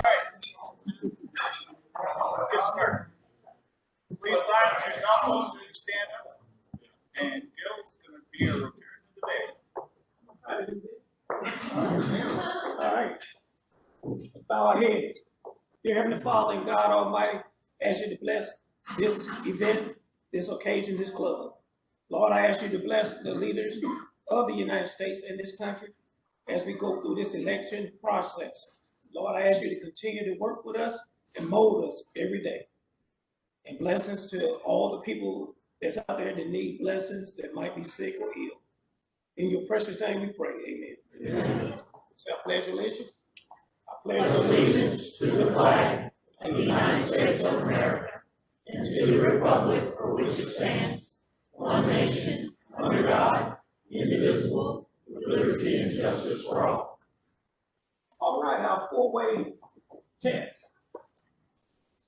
right. Let's get started. Please silence your cell phones when you stand up. And Gil's going to be a return to the day. All right. Bow our heads. Dear Heavenly Father and God Almighty, ask you to bless this event, this occasion, this club. Lord, I ask you to bless the leaders of the United States and this country as we go through this election process. Lord, I ask you to continue to work with us and mold us every day. And blessings to all the people that's out there that need blessings, that might be sick or ill. In your precious name we pray, amen. Amen. So I pledge allegiance. I pledge allegiance to the flag of the United States of America and to the republic for which it stands, one nation, under God, indivisible, with liberty and justice for all. All right, our four-way test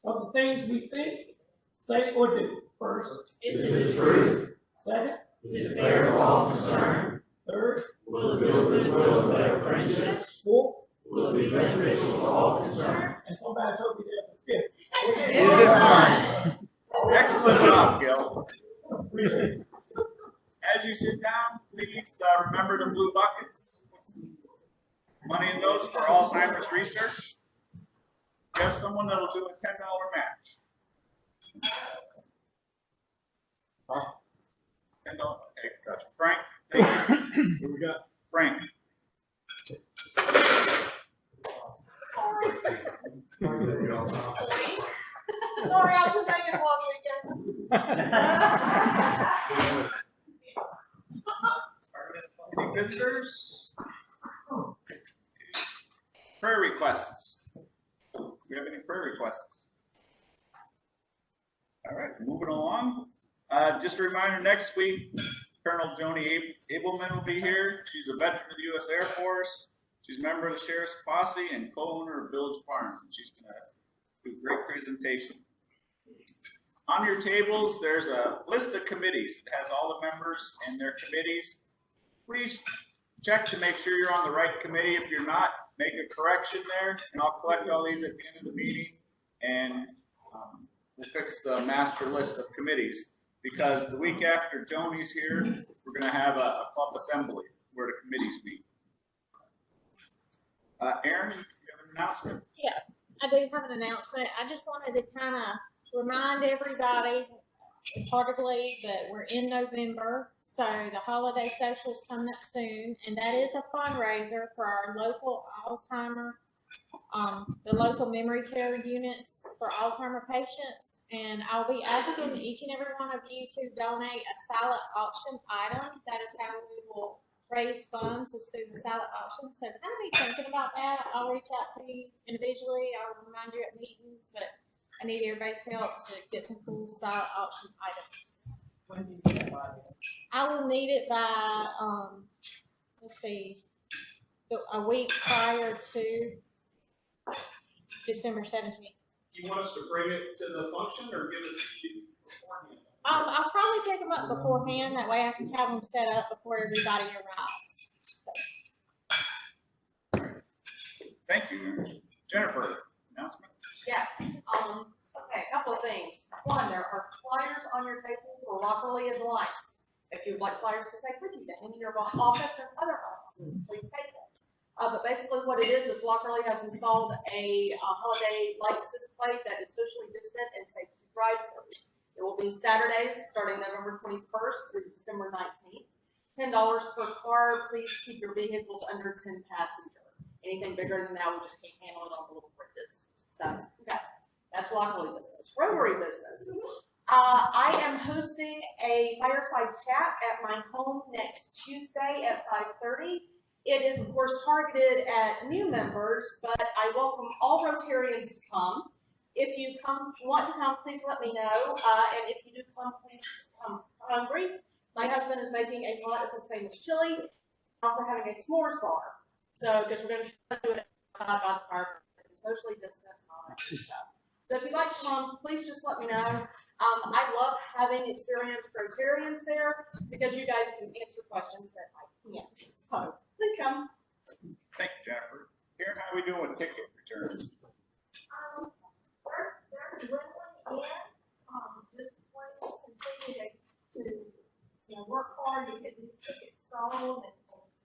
of the things we think, say, or do. First, is it true? Second, is it fair to all concerned? Third, will it build goodwill and better friendships? Fourth, will it be beneficial to all concerned? And somebody told me that for fifth. Is it fun? Excellent job, Gil. Appreciate it. As you sit down, please remember the blue buckets. Put some money in those for Alzheimer's research. You have someone that'll do a $10 match. Huh? $10. Okay, gotcha. Frank, thank you. Who we got? Frank. Sorry, I was in Vegas last weekend. Any visitors? Prayer requests. Do we have any prayer requests? All right, moving along. Just a reminder, next week, Colonel Joni Abelman will be here. She's a veteran of the U.S. Air Force. She's a member of the Sheriff's Posse and co-owner of Village Farms. And she's going to do a great presentation. On your tables, there's a list of committees. It has all the members and their committees. Please check to make sure you're on the right committee. If you're not, make a correction there, and I'll collect all these at the end of the meeting, and we'll fix the master list of committees. Because the week after Joni's here, we're going to have a club assembly where the committees meet. Aaron, do you have an announcement? Yeah, I do have an announcement. I just wanted to kind of remind everybody, it's hard to believe, but we're in November, so the holiday social's coming up soon, and that is a fundraiser for our local Alzheimer, the local memory care units for Alzheimer patients, and I'll be asking each and every one of you to donate a silent auction item. That is how we will raise funds, is through the silent auction. So kind of be thinking about that. I'll reach out to you individually. I'll remind you at meetings, but I need everybody's help to get some cool silent auction items. When do you get that by? I will need it by, let's see, a week prior to December 17th. You want us to bring it to the function or give it to you beforehand? I'll probably pick them up beforehand. That way I can have them set up before everybody arrives. So. Thank you. Jennifer, announcement? Yes, okay, a couple of things. One, there are flyers on your table for Rotary and lights. If you'd like flyers to take with you to any of your office and other offices, please take them. But basically what it is Rotary has installed a holiday lights display that is socially distant and safe to drive through. It will be Saturdays starting November 21st through December 19th. $10 per car. Please keep your vehicles under 10 passenger. Anything bigger than that, we just can't handle it on the little bridges. So, okay, that's Rotary business. Rotary business. I am hosting a fireside chat at my home next Tuesday at 5:30. It is, of course, targeted at new members, but I welcome all Rotarians to come. If you want to come, please let me know. And if you do come, please come hungry. My husband is making a pot of his famous chili, also having a s'mores bar. So, because we're going to do it outside by the fire, socially distant and all that good stuff. So if you'd like to come, please just let me know. I love having experienced Rotarians there because you guys can answer questions that I can't. So please come. Thank you, Jennifer. doing with ticket returns? They're dwindling in, just please continue to work hard to get these tickets sold and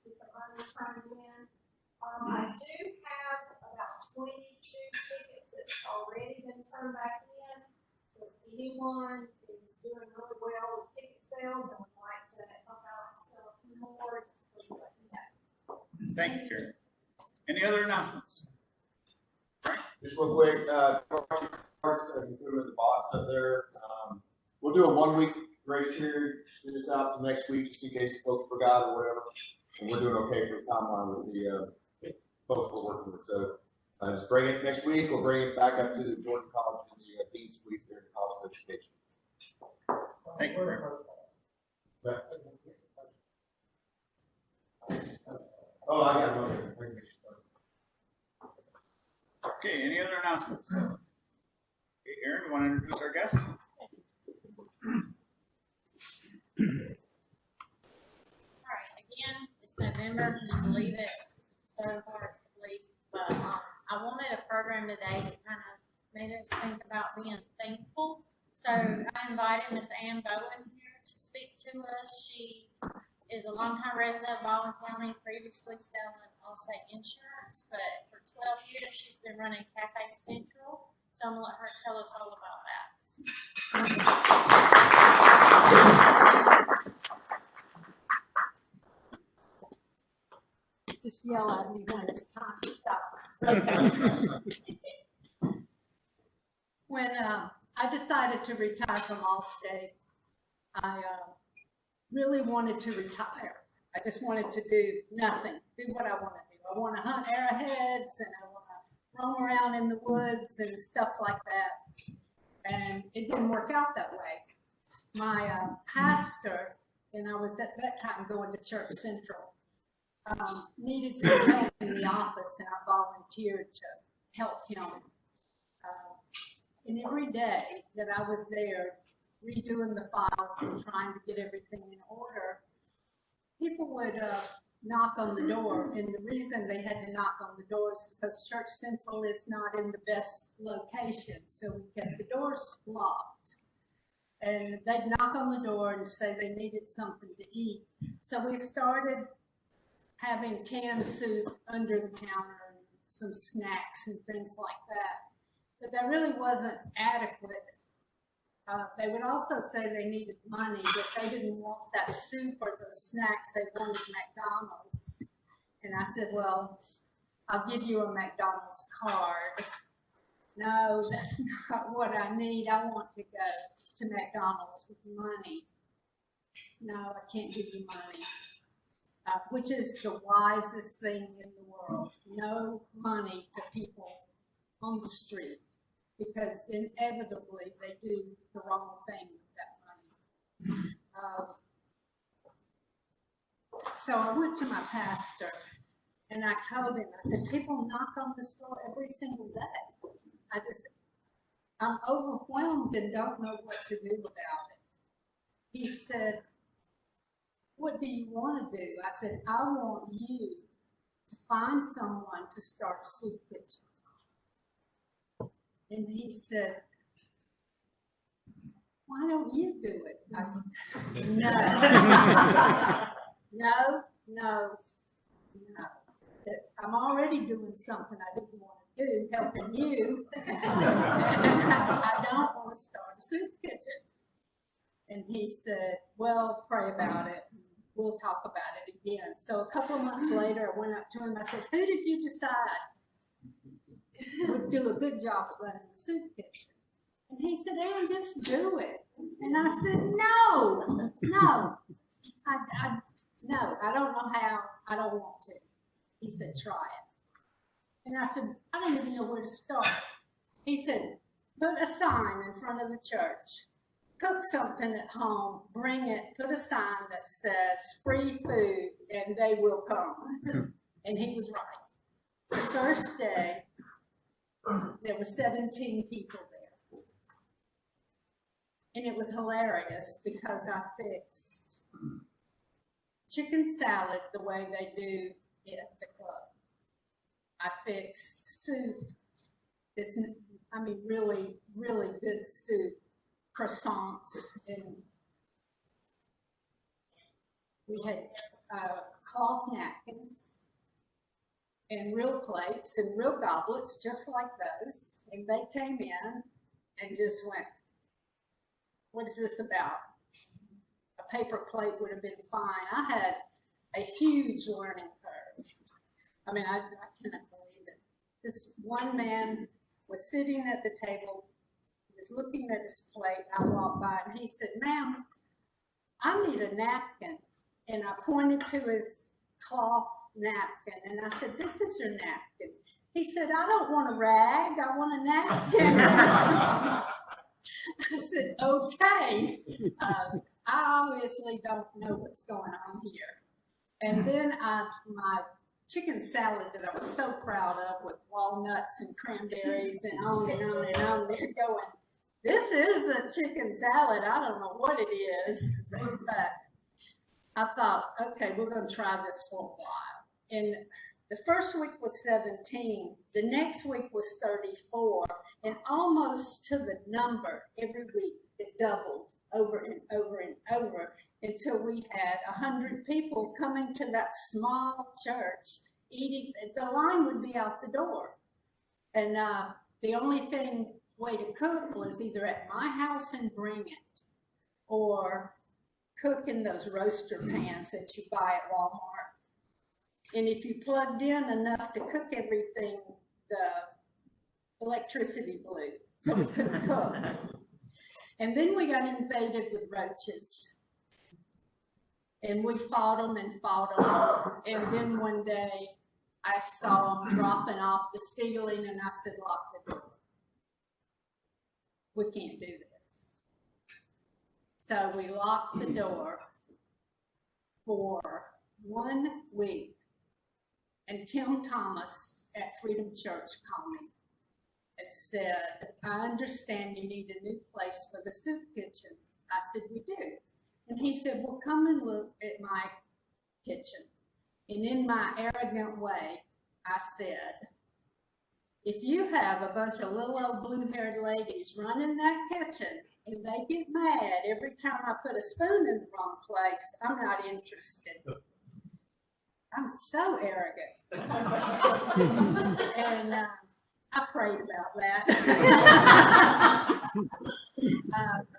get the money turned in. I do have about 22 tickets that's already been turned back in. So if anyone is doing really well with ticket sales and would like to help out and sell a few more, just please let me know. Thank you, Karen. Any other announcements? Just real quick, you put them in the box up there. We'll do a 1 week grace period, do this out to next week, just in case folks forgot or whatever. And we're doing okay for the timeline with the folks we're working with. So just bring it next week. We'll bring it back up to the Jordan College and the Dean Suite there in College of Education. Thank you, Frank. Oh, I got one. Okay, any other announcements? Hey, Aaron, you want to introduce our guest? All right, again, it's November, can you believe it? It's so hard to believe, but, I wanted a program today that kind of made us think about being thankful. So I invited Miss Ann Bowen here to speak to us. She is a longtime resident of Bowen County, previously selling Allstate Insurance, but for 12 years, she's been running Café Central. So I'm gonna let her tell us all about that. Just yell at me when it's time to stop. When I decided to retire from Allstate, I really wanted to retire. I just wanted to do nothing, do what I want to do. I want to hunt arrowheads and I want to roam around in the woods and stuff like that. And it didn't work out that way. My pastor, and I was at that time going to Church Central, needed some help in the office, and I volunteered to help him. And every day that I was there redoing the files and trying to get everything in order, people would knock on the door, and the reason they had to knock on the door is because Church Central is not in the best location, so we kept the doors locked. And they'd knock on the door and say they needed something to eat. So we started having canned soup under the counter and some snacks and things like that. But that really wasn't adequate. They would also say they needed money, but they didn't want that soup or those snacks. They wanted McDonald's. And I said, well, I'll give you a McDonald's card. No, that's not what I need. I want to go to McDonald's with money. No, I can't give you money. Which is the wisest thing in the world. No money to people on the street, because inevitably they do the wrong thing with that money. So I went to my pastor and I told him, I said, people knock on this door every single day. I'm overwhelmed and don't know what to do about it. He said, what do you want to do? I said, I want you to find someone to start a soup kitchen. And he said, why don't you do it? I said, no. I'm already doing something I didn't want to do, helping you. I don't want to start a soup kitchen. And he said, well, pray about it. We'll talk about it again. So a couple of months later, I went up to him. I said, who did you decide would do a good job of running the soup kitchen? And he said, Ann, just do it. And I said, no, I don't know how. I don't want to. He said, try it. And I said, I don't even know where to start. He said, put a sign in front of the church. Cook something at home, bring it, put a sign that says free food and they will come. And he was right. The first day, there were 17 people there. And it was hilarious because I fixed chicken salad the way they do it at the club. I fixed soup. Really, really good soup, croissants, and we had cloth napkins and real plates and real goblets, just like those. And they came in and just went, "What is this about?" A paper plate would have been fine. I had a huge learning curve. I cannot believe it. This one man was sitting at the table, he was looking at his plate. I walked by and he said, "Ma'am, I need a napkin." And I pointed to his cloth napkin and I said, "This is your napkin." He said, "I don't want a rag, I want a napkin." I said, "Okay." I obviously don't know what's going on here. And then my chicken salad that I was so proud of with walnuts and cranberries and on and on and on, they're going, "This is a chicken salad, I don't know what it is." But I thought, okay, we're going to try this for a while. And the first week was 17, the next week was 34, and almost to the number every week it doubled over and over and over until we had 100 people coming to that small church eating. The line would be out the door. And the only way to cook was either at my house and bring it, or cook in those roaster pans that you buy at Walmart. And if you plugged in enough to cook everything, the electricity blew, so we couldn't cook. And then we got invaded with roaches. And we fought them and fought them. And then one day I saw them dropping off the ceiling and I said, "Lock the door. We can't do this." So we locked the door for 1 week. And Tim Thomas at Freedom Church called me and said, "I understand you need a new place for the soup kitchen." I said, "We do." And he said, "Well, come and look at my kitchen." And in my arrogant way, I said, "If you have a bunch of little old blue-haired ladies running that kitchen and they get mad every time I put a spoon in the wrong place, I'm not interested." I'm so arrogant. And I prayed about that.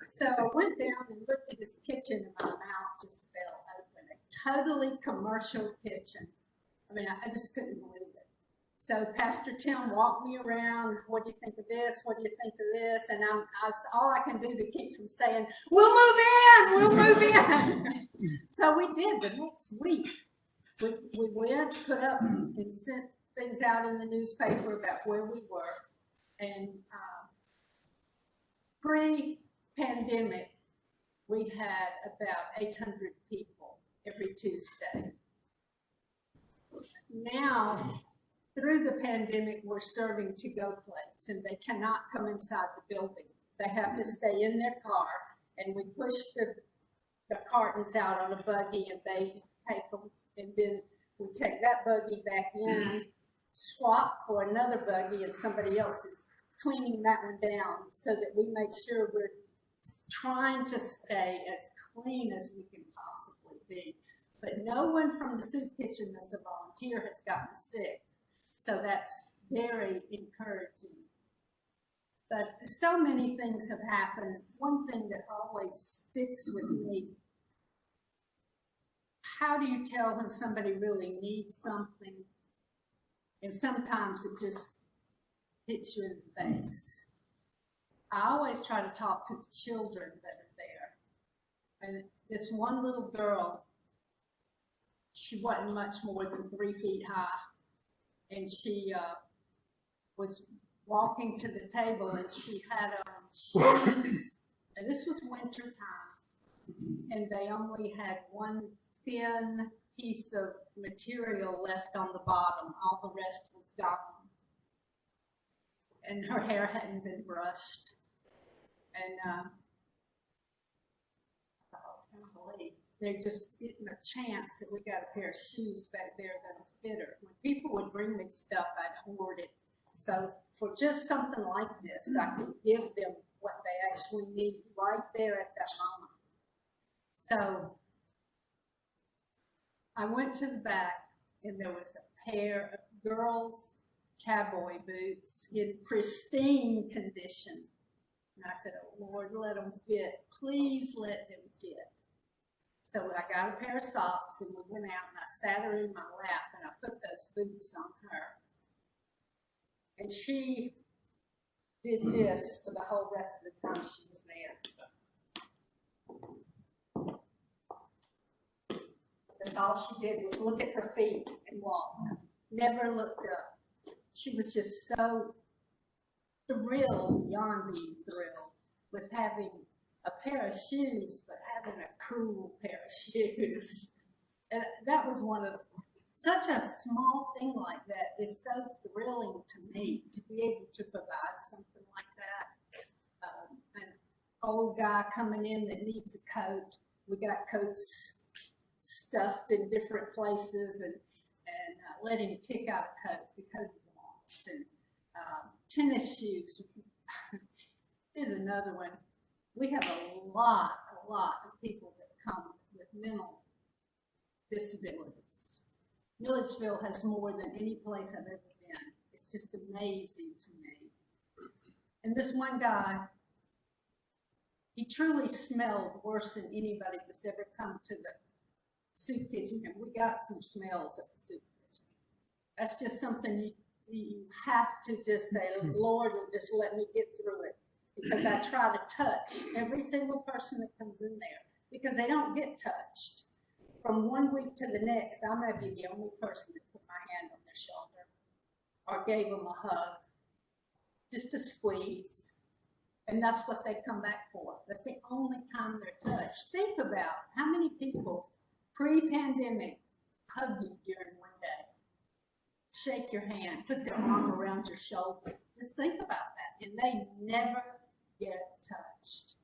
So I went down and looked at his kitchen and my mouth just fell open. A totally commercial kitchen. I just couldn't believe it. So Pastor Tim walked me around. "What do you think of this? What do you think of this?" And all I can do to keep from saying, "We'll move in, we'll move in." So we did the next week. We went, put up and sent things out in the newspaper about where we were. And pre-pandemic, we had about 800 people every Tuesday. Now, through the pandemic, we're serving to-go plates, and they cannot come inside the building. They have to stay in their car, and we push the cartons out on a buggy, and they take them, and then we take that buggy back in, swap for another buggy, and somebody else is cleaning that one down so that we make sure we're trying to stay as clean as we can possibly be. But no one from the soup kitchen that's a volunteer has gotten sick. So that's very encouraging. But so many things have happened. One thing that always sticks with me, how do you tell when somebody really needs something? And sometimes it just hits you in the face. I always try to talk to the children that are there. And this one little girl, she wasn't much more than 3 feet high. And she was walking to the table and she had shoes. And this was winter time. And they only had one thin piece of material left on the bottom. All the rest was gone. And her hair hadn't been brushed. And golly, there just isn't a chance that we got a pair of shoes back there that'll fit her. When people would bring me stuff, I'd hoard it. So for just something like this, I could give them what they actually need right there at that moment. So I went to the back and there was a pair of girls' cowboy boots in pristine condition. And I said, oh Lord, let them fit. Please let them fit. So I got a pair of socks and we went out and I sat her in my lap and I put those boots on her. And she did this for the whole rest of the time she was there. That's all she did was look at her feet and walk. Never looked up. She was just so thrilled, beyond being thrilled, with having a pair of shoes, but having a cool pair of shoes. And that was one of, such a small thing like that is so thrilling to me, to be able to provide something like that. An old guy coming in that needs a coat, we got coats stuffed in different places and let him pick out a coat because he wants. And tennis shoes. Here's another one. We have a lot of people that come with mental disabilities. Milledgeville has more than any place I've ever been. It's just amazing to me. And this one guy, he truly smelled worse than anybody that's ever come to the soup kitchen. And we got some smells at the soup kitchen. That's just something you have to just say, Lord, and just let me get through it. Because I try to touch every single person that comes in there, because they don't get touched. From one week to the next, I may be the only person that put my hand on their shoulder or gave them a hug, just a squeeze. And that's what they come back for. That's the only time they're touched. Think about how many people pre-pandemic hug you during one day, shake your hand, put their arm around your shoulder. Just think about that. And they never get touched.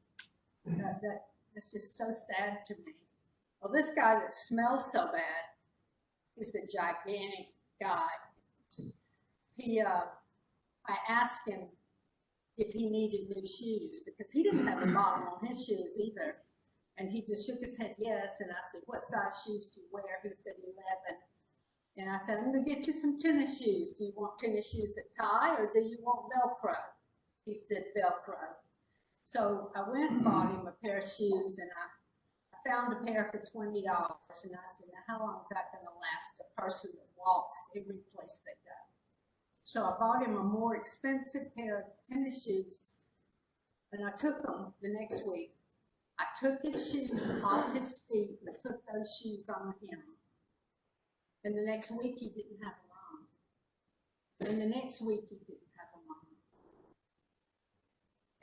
That's just so sad to me. Well, this guy that smells so bad is a gigantic guy. I asked him if he needed new shoes because he didn't have a bottom on his shoes either. And he just shook his head yes. And I said, what size shoes do you wear? He said 11. And I said, I'm going to get you some tennis shoes. Do you want tennis shoes that tie or do you want Velcro? He said Velcro. So I went and bought him a pair of shoes and I found a pair for $20. And I said, now how long is that going to last a person that walks every place they go? So I bought him a more expensive pair of tennis shoes and I took them the next week. I took his shoes off his feet and put those shoes on him. And the next week he didn't have them on. And the next week he didn't have them on.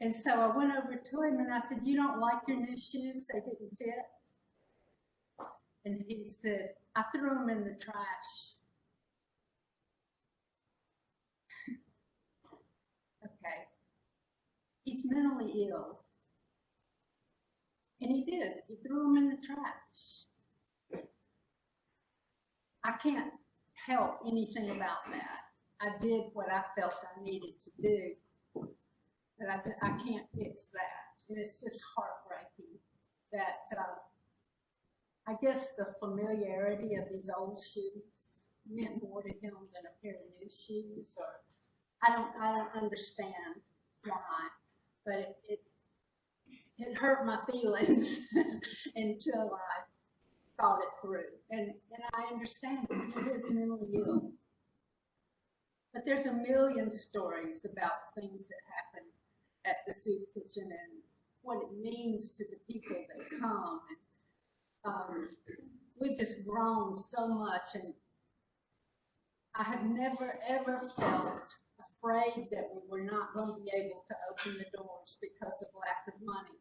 And so I went over to him and I said, you don't like your new shoes? They didn't fit? And he said, I threw them in the trash. Okay. He's mentally ill. And he did. He threw them in the trash. I can't help anything about that. I did what I felt I needed to do, but I can't fix that. And it's just heartbreaking that I guess the familiarity of these old shoes meant more to him than a pair of new shoes, or I don't understand why, but it hurt my feelings until I thought it through. And I understand it. He is mentally ill. But there's a million stories about things that happen at the soup kitchen and what it means to the people that come. And we've just grown so much, and I have never ever felt afraid that we were not going to be able to open the doors because of lack of money.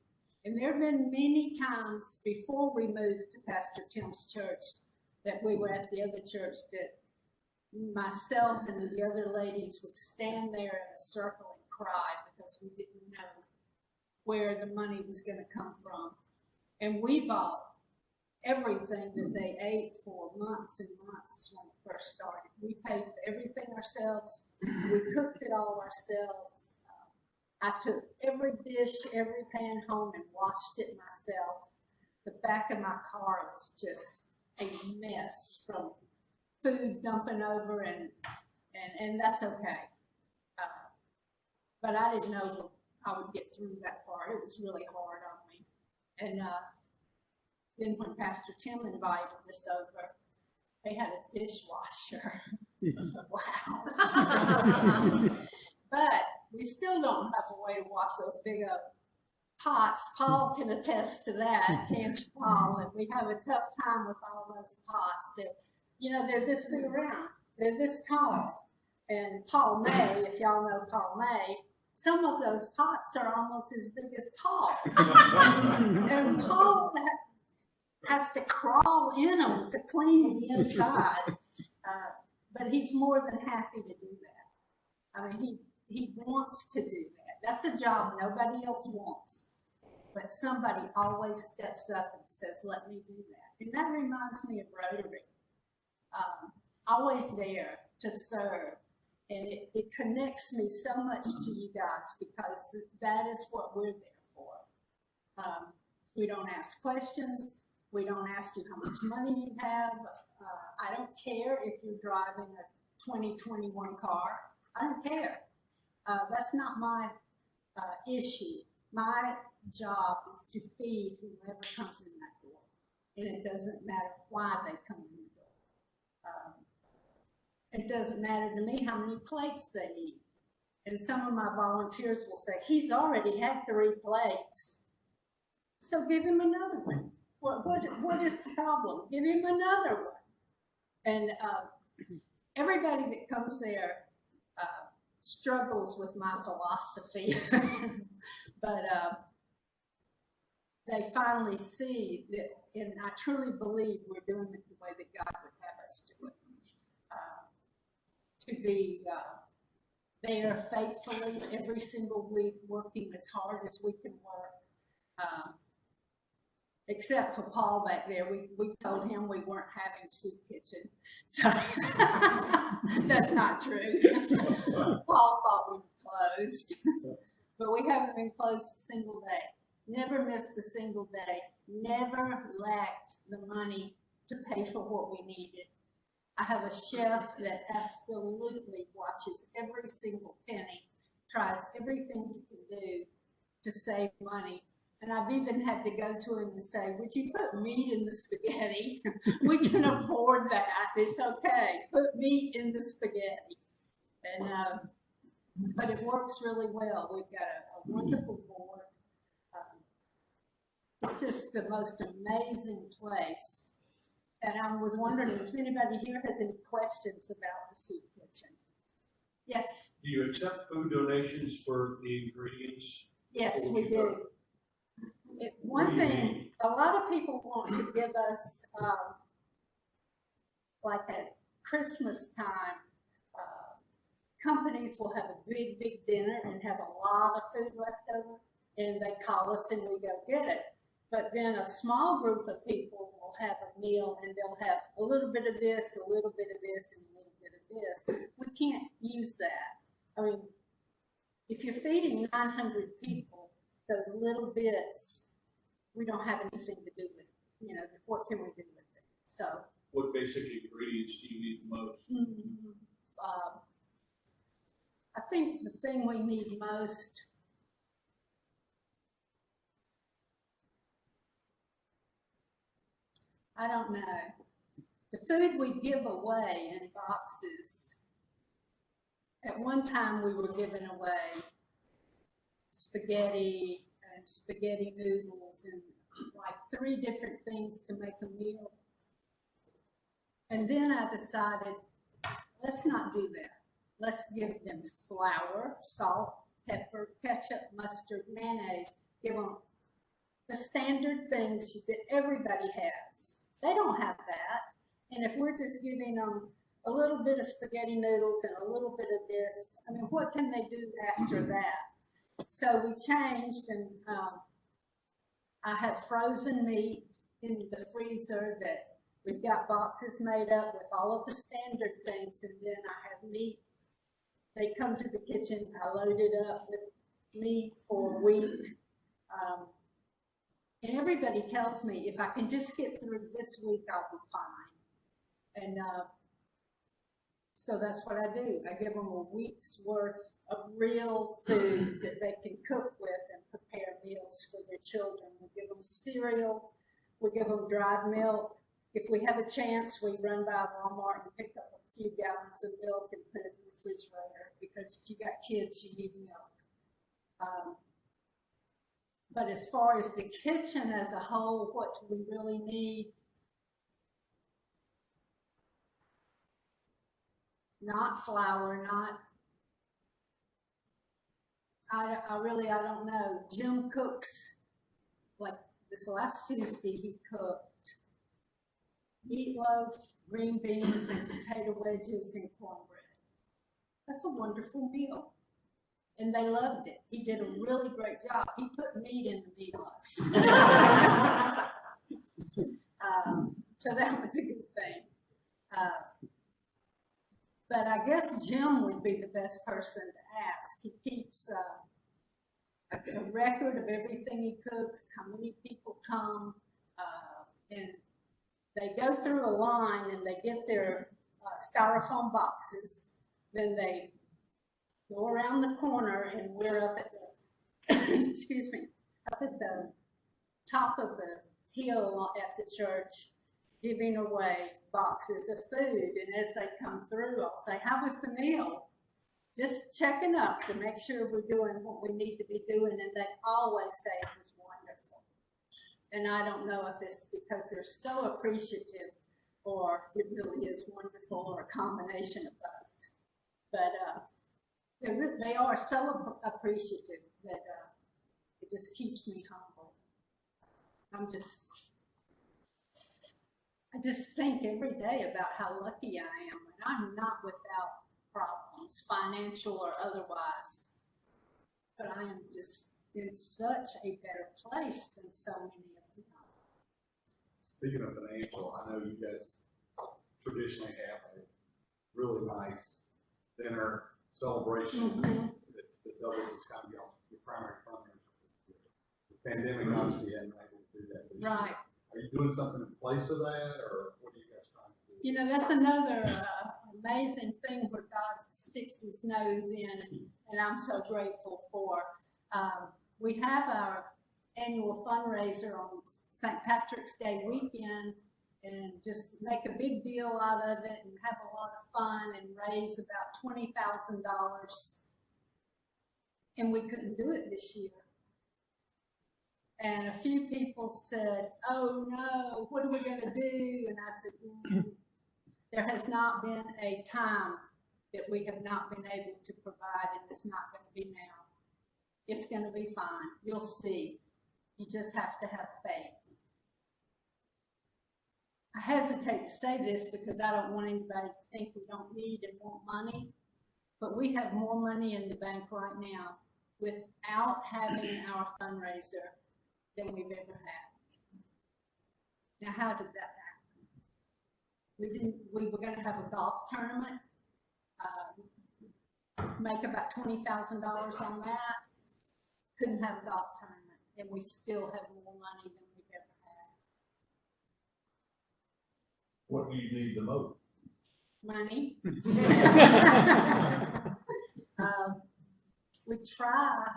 And there have been many times before we moved to Pastor Tim's church that we were at the other church that myself and the other ladies would stand there in a circle and cry because we didn't know where the money was going to come from. And we bought everything that they ate for months and months when it first started. We paid for everything ourselves. We cooked it all ourselves. I took every dish, every pan home and washed it myself. The back of my car was just a mess from food dumping over, and that's okay. But I didn't know I would get through that part. It was really hard on me. And then when Pastor Tim invited us over, they had a dishwasher. Wow. But we still don't have a way to wash those big pots. Paul can attest to that, can't you, Paul? And we have a tough time with all those pots. They're this big around. They're this tall. And Paul May, if y'all know Paul May, some of those pots are almost as big as Paul. And Paul has to crawl in them to clean the inside. But he's more than happy to do that. I mean, he wants to do that. That's a job nobody else wants. But somebody always steps up and says, let me do that. And that reminds me of Rotary. Always there to serve. And it connects me so much to you guys because that is what we're there for. We don't ask questions. We don't ask you how much money you have. I don't care if you're driving a 2021 car. I don't care. That's not my issue. My job is to feed whoever comes in that door. And it doesn't matter why they come in the door. It doesn't matter to me how many plates they eat. And some of my volunteers will say, he's already had 3 plates, so give him another one. What is the problem? Give him another one. And everybody that comes there struggles with my philosophy, but they finally see that, and I truly believe we're doing it the way that God would have us do it. To be there faithfully every single week, working as hard as we can work. Except for Paul back there, we told him we weren't having soup kitchen, so that's not true. Paul thought we were closed, but we haven't been closed a single day. Never missed a single day. Never lacked the money to pay for what we needed. I have a chef that absolutely watches every single penny, tries everything he can do to save money. And I've even had to go to him and say, would you put meat in the spaghetti? We can afford that. It's okay. Put meat in the spaghetti. And but it works really well. We've got a wonderful board. It's just the most amazing place. And I was wondering if anybody here has any questions about the soup kitchen. Yes? Do you accept food donations for the ingredients? Yes, we do. One thing, a lot of people want to give us, like at Christmas time, companies will have a big, big dinner and have a lot of food left over, and they call us and we go get it. But then a small group of people will have a meal and they'll have a little bit of this, a little bit of this, and a little bit of this. We can't use that. I mean, if you're feeding 900 people, those little bits, we don't have anything to do with it. You know, what can we do with it? So. What basic ingredients do you need the most? I think the thing we need most, I don't know. The food we give away in boxes, at one time we were giving away spaghetti and spaghetti noodles and like 3 different things to make a meal. And then I decided, let's not do that. Let's give them flour, salt, pepper, ketchup, mustard, mayonnaise. Give them the standard things that everybody has. They don't have that. And if we're just giving them a little bit of spaghetti noodles and a little bit of this, I mean, what can they do after that? So we changed, and I have frozen meat in the freezer that we've got boxes made up with all of the standard things, and then I have meat. They come to the kitchen, I load it up with meat for a week. And everybody tells me if I can just get through this week, I'll be fine. And so that's what I do. I give them a week's worth of real food that they can cook with and prepare meals for their children. We give them cereal, we give them dried milk. If we have a chance, we run by Walmart and pick up a few gallons of milk and put it in the refrigerator, because if you got kids, you need milk. But as far as the kitchen as a whole, what do we really need? Not flour, not, I don't know. Jim cooks, like this last Tuesday, he cooked meatloaf, green beans, and potato wedges and cornbread. That's a wonderful meal. And they loved it. He did a really great job. He put meat in the meatloaf. So that was a good thing. But I guess Jim would be the best person to ask. He keeps a record of everything he cooks, how many people come, and they go through a line and they get their styrofoam boxes. Then they go around the corner, and we're up at the, excuse me, up at the top of the hill at the church, giving away boxes of food. And as they come through, I'll say, how was the meal? Just checking up to make sure we're doing what we need to be doing. And they always say it was wonderful. And I don't know if it's because they're so appreciative or it really is wonderful, or a combination of both. But they are so appreciative that it just keeps me humble. I just think every day about how lucky I am, and I'm not without problems, financial or otherwise. But I am just in such a better place than so many of them. Speaking of financial, I know you guys traditionally have a really nice dinner celebration that doubles as kind of your primary fundraiser. The pandemic obviously hadn't been able to do that this year. Right. Are you doing something in place of that, or what are you guys trying to do? You know, that's another amazing thing where God sticks his nose in, and I'm so grateful for. We have our annual fundraiser on St. Patrick's Day weekend, and just make a big deal out of it and have a lot of fun and raise about $20,000. And we couldn't do it this year. And a few people said, oh no, what are we gonna do? And I said, there has not been a time that we have not been able to provide, and it's not gonna be now. It's gonna be fine, you'll see. You just have to have faith. I hesitate to say this because I don't want anybody to think we don't need and want money, but we have more money in the bank right now without having our fundraiser than we've ever had. Now, how did that happen? We were gonna have a golf tournament, make about $20,000 on that. Couldn't have a golf tournament, and we still have more money than we've ever had. What do you need the most? Money. We try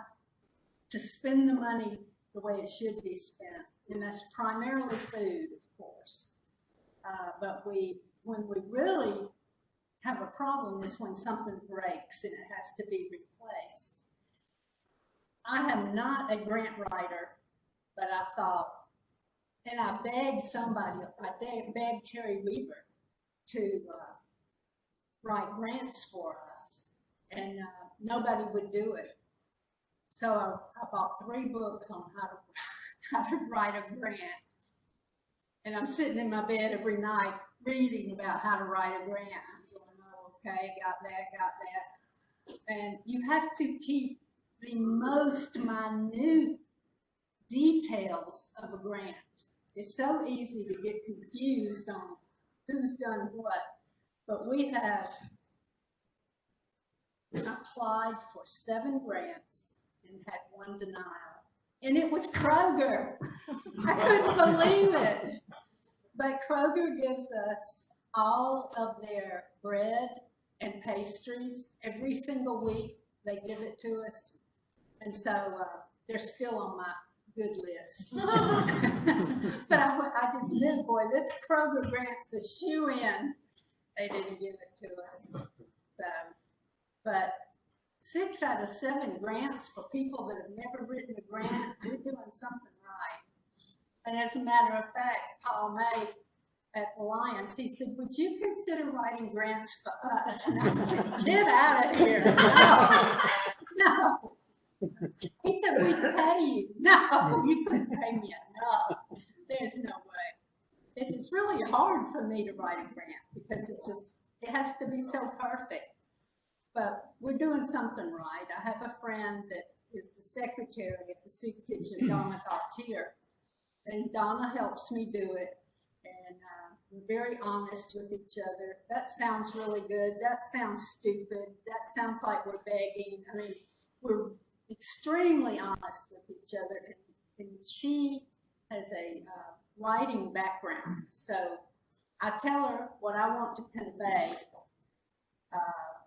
to spend the money the way it should be spent, and that's primarily food, of course. But when we really have a problem is when something breaks and it has to be replaced. I am not a grant writer, but I thought, and I begged begged Terry Weaver to write grants for us, and nobody would do it. So I bought 3 books on how to write a grant. And I'm sitting in my bed every night reading about how to write a grant. I'm going, oh, okay, got that. And you have to keep the most minute details of a grant It's so easy to get confused on who's done what, but we have applied for 7 grants and had 1 denial. And it was Kroger. I couldn't believe it. But Kroger gives us all of their bread and pastries every single week. They give it to us. And so they're still on my good list. But I just knew, boy, this Kroger grant's a shoe-in. They didn't give it to us. So, but 6 out of 7 grants for people that have never written a grant, we're doing something right. And as a matter of fact, Paul May at the Lions, he said, would you consider writing grants for us? And I said, get out of here. No. He said, we pay you. No, you couldn't pay me enough. There's no way. This is really hard for me to write a grant because it has to be so perfect. But we're doing something right. I have a friend that is the secretary at the soup kitchen, Donna Gautier, and Donna helps me do it. And we're very honest with each other. That sounds really good. That sounds stupid. That sounds like we're begging. I mean, we're extremely honest with each other. And she has a writing background. So I tell her what I want to convey.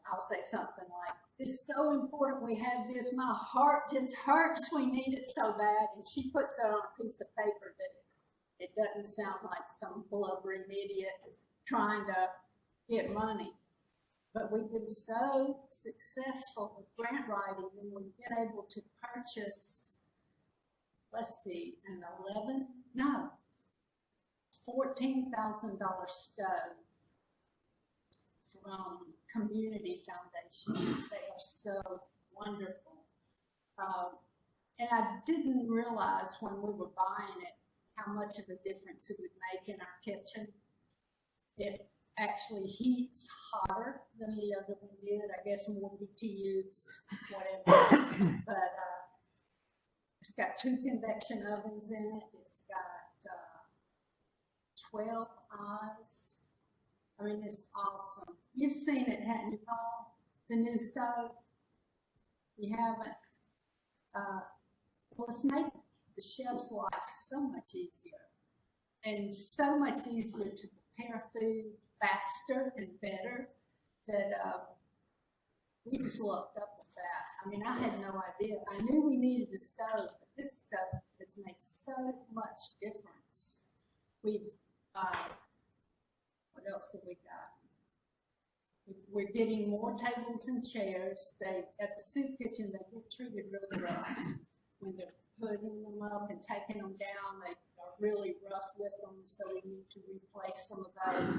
I'll say something like, it's so important we have this. My heart just hurts. We need it so bad. And she puts it on a piece of paper that it doesn't sound like some blubbering idiot trying to get money. But we've been so successful with grant writing, and we've been able to purchase, let's see, $14,000 stove from Community Foundation. They are so wonderful. And I didn't realize when we were buying it how much of a difference it would make in our kitchen. It actually heats hotter than the other one did. I guess more BTUs, whatever. But it's got 2 convection ovens in it. It's got 12 eyes. I mean, it's awesome. You've seen it, haven't you, Paul? The new stove? You haven't? Well, it's made the chef's life so much easier, and so much easier to prepare food faster and better that we just looked up with that. I mean, I had no idea. I knew we needed a stove, but this stuff has made so much difference. We've what else have we got? We're getting more tables and chairs. At the soup kitchen, they get treated really rough. When they're putting them up and taking them down, they are really rough with them, so we need to replace some of those.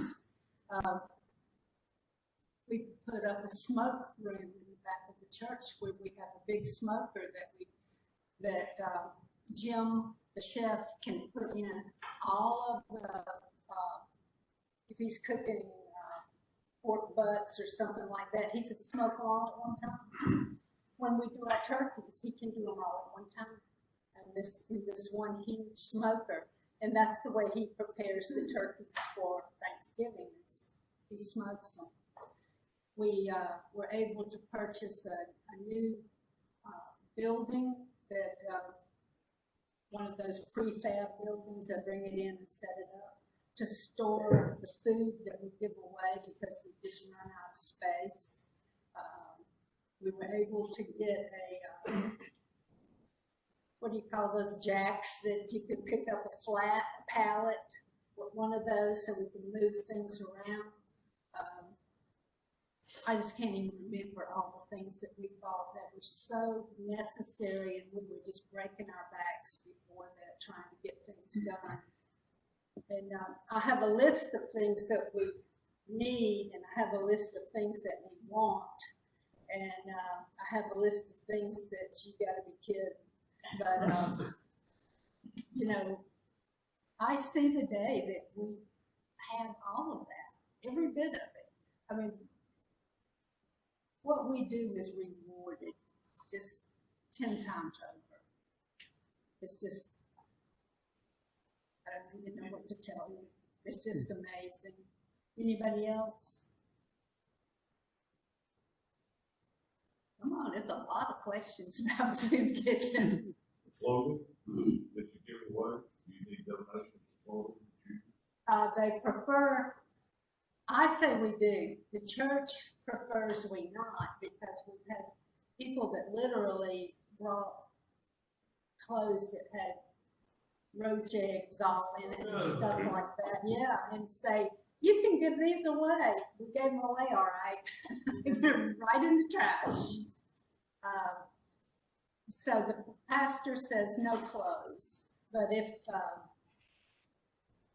We put up a smoke room in the back of the church where we have a big smoker that Jim, the chef, can put in all of the, if he's cooking pork butts or something like that, he could smoke them all at one time. When we do our turkeys, he can do them all at one time. And in this one huge smoker. And that's the way he prepares the turkeys for Thanksgiving. He smokes them. We were able to purchase a new building that one of those prefab buildings that bring it in and set it up to store the food that we give away because we just run out of space. We were able to get a, what do you call those jacks that you could pick up a flat pallet with one of those so we can move things around. I just can't even remember all the things that we bought that were so necessary, and we were just breaking our backs before that trying to get things done. And I have a list of things that we need, and I have a list of things that we want, and I have a list of things that you got to be kidding. But you know, I see the day that we have all of that, every bit of it. I mean, what we do is rewarded just 10 times over. It's just, I don't even know what to tell you. It's just amazing. Anybody else? Come on, there's a lot of questions about the soup kitchen. Slogan that you give away, do you need donations for slogan? They prefer, I say we do. The church prefers we not, because we've had people that literally brought clothes that had roach eggs all in it and stuff like that. Yeah, and say, you can give these away. We gave them away, all right. Right in the trash. So the pastor says no clothes, but if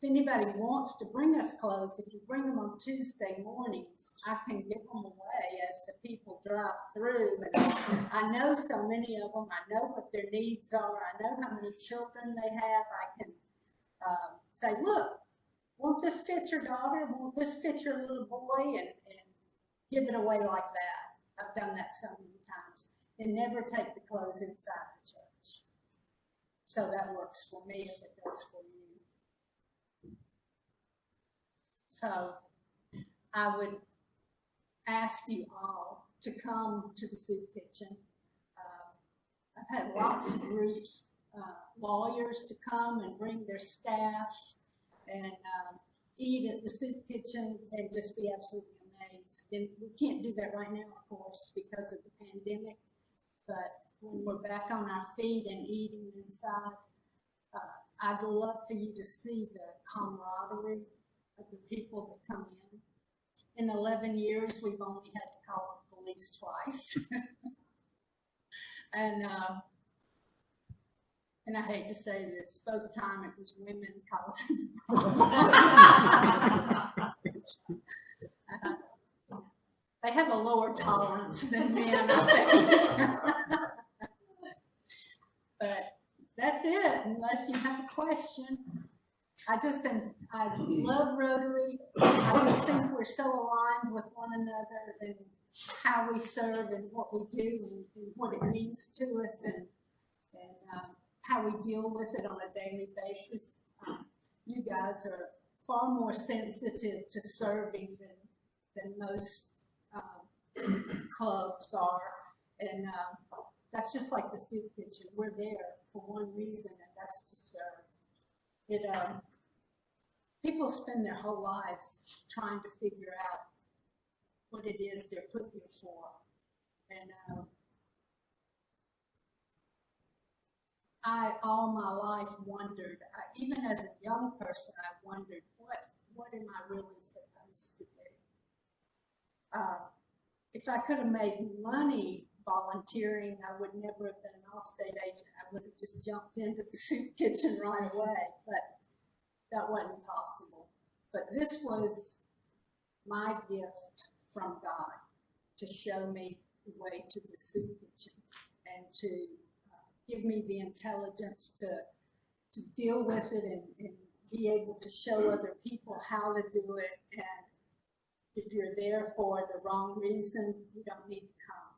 anybody wants to bring us clothes, if you bring them on Tuesday mornings, I can give them away as the people drive through. And I know so many of them. I know what their needs are. I know how many children they have. I can say, look, won't this fit your daughter? Won't this fit your little boy? And give it away like that. I've done that so many times. And never take the clothes inside the church. So that works for me if it does for you. So I would ask you all to come to the soup kitchen. I've had lots of groups, lawyers to come and bring their staff and eat at the soup kitchen and just be absolutely amazed. And we can't do that right now, of course, because of the pandemic. But when we're back on our feet and eating inside, I'd love for you to see the camaraderie of the people that come in. In 11 years, we've only had to call the police twice. And I hate to say this, both times it was women causing the problem. They have a lower tolerance than men, I think. But that's it, unless you have a question. I love Rotary. I just think we're so aligned with one another and how we serve and what we do and what it means to us and how we deal with it on a daily basis. You guys are far more sensitive to serving than most clubs are, and that's just like the soup kitchen. We're there for one reason, and that's to serve. People spend their whole lives trying to figure out what it is they're put here for, and I all my life wondered, even as a young person, I wondered what am I really supposed to do? If I could have made money volunteering, I would never have been an Allstate agent. I would have just jumped into the soup kitchen right away, but that wasn't possible. But this was my gift from God to show me the way to the soup kitchen and to give me the intelligence to deal with it and be able to show other people how to do it. And if you're there for the wrong reason, you don't need to come.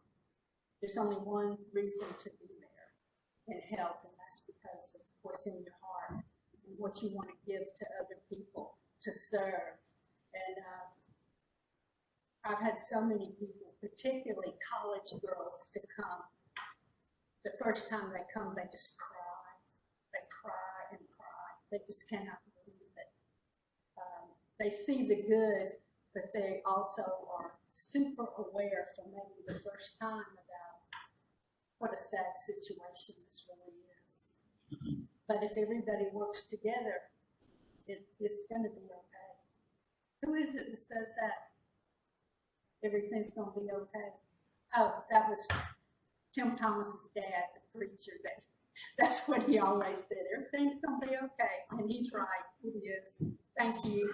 There's only one reason to be there and help, and that's because of what's in your heart and what you want to give to other people to serve. And I've had so many people, particularly college girls, to come. The first time they come, they just cry. They cry and cry. They just cannot believe it. They see the good, but they also are super aware for maybe the first time about what a sad situation this really is. But if everybody works together, it's going to be okay. Who is it that says that? Everything's going to be okay. Oh, that was Tim Thomas's dad, the preacher. That's what he always said. Everything's going to be okay. And he's right. It is. Thank you.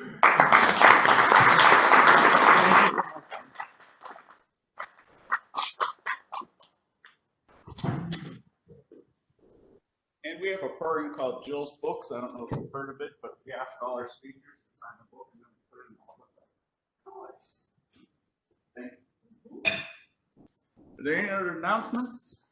And we have a program called Jill's Books. I don't know if you've heard of it, but we ask all our speakers to sign a book and then we put it in all of them. Of course. Thank you. Are there any other announcements?